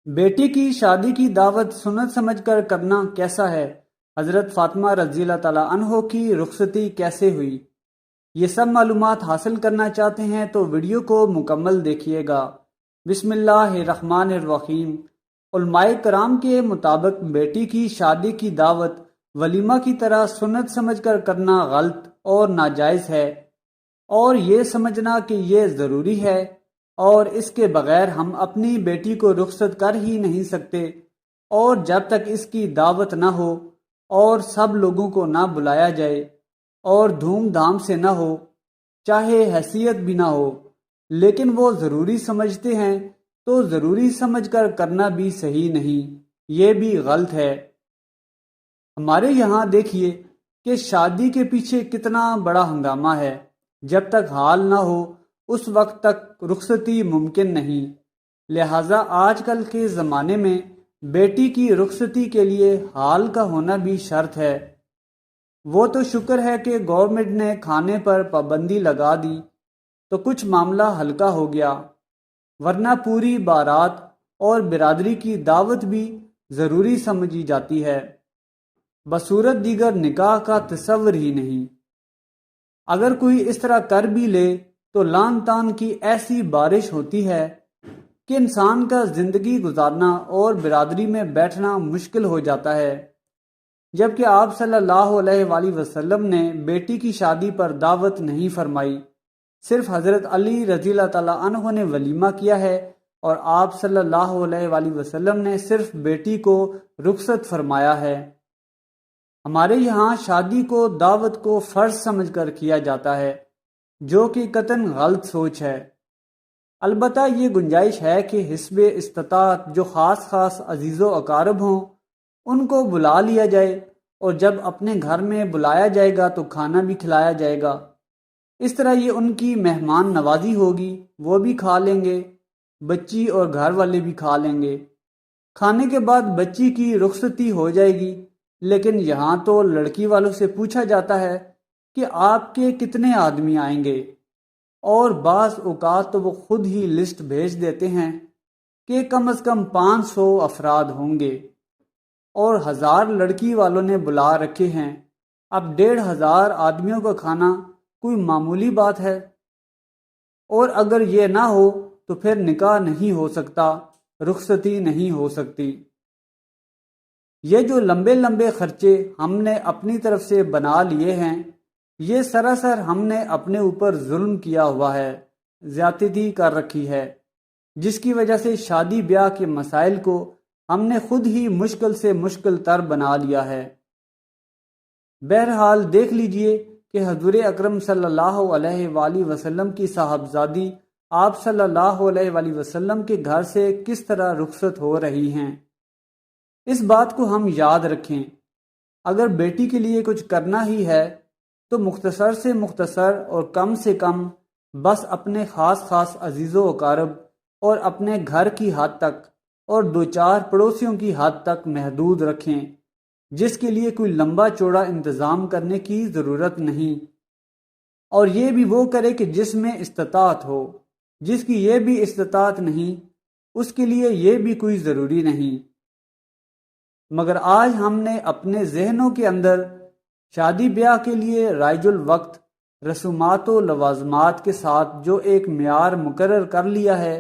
بیٹی کی شادی کی دعوت سنت سمجھ کر کرنا کیسا ہے؟ حضرت فاطمہ رضی اللہ تعالیٰ عنہ کی رخصتی کیسے ہوئی؟ یہ سب معلومات حاصل کرنا چاہتے ہیں تو ویڈیو کو مکمل دیکھیے گا۔ بسم اللہ الرحمن الرحیم۔ علماء کرام کے مطابق بیٹی کی شادی کی دعوت ولیمہ کی طرح سنت سمجھ کر کرنا غلط اور ناجائز ہے، اور یہ سمجھنا کہ یہ ضروری ہے اور اس کے بغیر ہم اپنی بیٹی کو رخصت کر ہی نہیں سکتے، اور جب تک اس کی دعوت نہ ہو اور سب لوگوں کو نہ بلایا جائے اور دھوم دھام سے نہ ہو، چاہے حیثیت بھی نہ ہو، لیکن وہ ضروری سمجھتے ہیں تو ضروری سمجھ کر کرنا بھی صحیح نہیں، یہ بھی غلط ہے۔ ہمارے یہاں دیکھیے کہ شادی کے پیچھے کتنا بڑا ہنگامہ ہے، جب تک حال نہ ہو اس وقت تک رخصتی ممکن نہیں، لہٰذا آج کل کے زمانے میں بیٹی کی رخصتی کے لیے حال کا ہونا بھی شرط ہے۔ وہ تو شکر ہے کہ گورنمنٹ نے کھانے پر پابندی لگا دی تو کچھ معاملہ ہلکا ہو گیا، ورنہ پوری بارات اور برادری کی دعوت بھی ضروری سمجھی جاتی ہے، بصورت دیگر نکاح کا تصور ہی نہیں۔ اگر کوئی اس طرح کر بھی لے تو لان تان کی ایسی بارش ہوتی ہے کہ انسان کا زندگی گزارنا اور برادری میں بیٹھنا مشکل ہو جاتا ہے، جبکہ آپ صلی اللہ علیہ وآلہ وسلم نے بیٹی کی شادی پر دعوت نہیں فرمائی، صرف حضرت علی رضی اللہ تعالیٰ عنہ نے ولیمہ کیا ہے، اور آپ صلی اللہ علیہ وآلہ وسلم نے صرف بیٹی کو رخصت فرمایا ہے۔ ہمارے یہاں شادی کو دعوت کو فرض سمجھ کر کیا جاتا ہے، جو کہ قطعاً غلط سوچ ہے۔ البتہ یہ گنجائش ہے کہ حسب استطاعت جو خاص عزیز و اقارب ہوں ان کو بلا لیا جائے، اور جب اپنے گھر میں بلایا جائے گا تو کھانا بھی کھلایا جائے گا، اس طرح یہ ان کی مہمان نوازی ہوگی، وہ بھی کھا لیں گے، بچی اور گھر والے بھی کھا لیں گے۔ کھانے کے بعد بچی کی رخصتی ہو جائے گی، لیکن یہاں تو لڑکی والوں سے پوچھا جاتا ہے کہ آپ کے کتنے آدمی آئیں گے، اور بعض اوقات تو وہ خود ہی لسٹ بھیج دیتے ہیں کہ کم از کم 500 افراد ہوں گے، اور 1000 لڑکی والوں نے بلا رکھے ہیں۔ اب 1500 آدمیوں کا کھانا کوئی معمولی بات ہے؟ اور اگر یہ نہ ہو تو پھر نکاح نہیں ہو سکتا، رخصتی نہیں ہو سکتی۔ یہ جو لمبے لمبے خرچے ہم نے اپنی طرف سے بنا لیے ہیں، یہ سراسر ہم نے اپنے اوپر ظلم کیا ہوا ہے، زیادتی کر رکھی ہے، جس کی وجہ سے شادی بیاہ کے مسائل کو ہم نے خود ہی مشکل سے مشکل تر بنا لیا ہے۔ بہرحال دیکھ لیجئے کہ حضور اکرم صلی اللہ علیہ وآلہ وسلم کی صاحبزادی آپ صلی اللہ علیہ وآلہ وسلم کے گھر سے کس طرح رخصت ہو رہی ہیں۔ اس بات کو ہم یاد رکھیں، اگر بیٹی کے لیے کچھ کرنا ہی ہے تو مختصر سے مختصر اور کم سے کم بس اپنے خاص عزیز و اقارب اور اپنے گھر کی حد تک اور 2-4 پڑوسیوں کی حد تک محدود رکھیں، جس کے لیے کوئی لمبا چوڑا انتظام کرنے کی ضرورت نہیں، اور یہ بھی وہ کرے کہ جس میں استطاعت ہو، جس کی یہ بھی استطاعت نہیں اس کے لیے یہ بھی کوئی ضروری نہیں۔ مگر آج ہم نے اپنے ذہنوں کے اندر شادی بیاہ کے لیے رائج الوقت رسومات و لوازمات کے ساتھ جو ایک معیار مقرر کر لیا ہے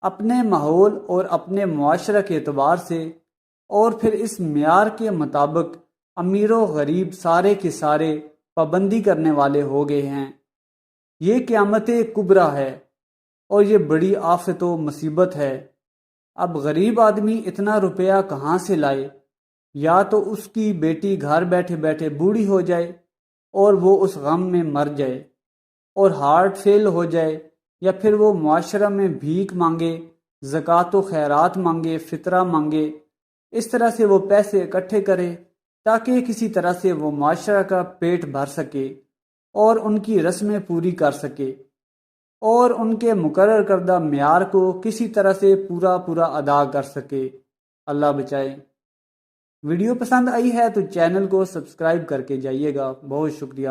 اپنے ماحول اور اپنے معاشرہ کے اعتبار سے، اور پھر اس معیار کے مطابق امیر و غریب سارے کے سارے پابندی کرنے والے ہو گئے ہیں۔ یہ قیامت کبریٰ ہے، اور یہ بڑی آفت و مصیبت ہے۔ اب غریب آدمی اتنا روپیہ کہاں سے لائے؟ یا تو اس کی بیٹی گھر بیٹھے بیٹھے بوڑھی ہو جائے اور وہ اس غم میں مر جائے اور ہارٹ فیل ہو جائے، یا پھر وہ معاشرہ میں بھیک مانگے، زکوٰۃ و خیرات مانگے، فطرہ مانگے، اس طرح سے وہ پیسے اکٹھے کرے تاکہ کسی طرح سے وہ معاشرہ کا پیٹ بھر سکے اور ان کی رسمیں پوری کر سکے، اور ان کے مقرر کردہ معیار کو کسی طرح سے پورا ادا کر سکے۔ اللہ بچائے۔ ویڈیو پسند آئی ہے تو چینل کو سبسکرائب کر کے جائیے گا۔ بہت شکریہ۔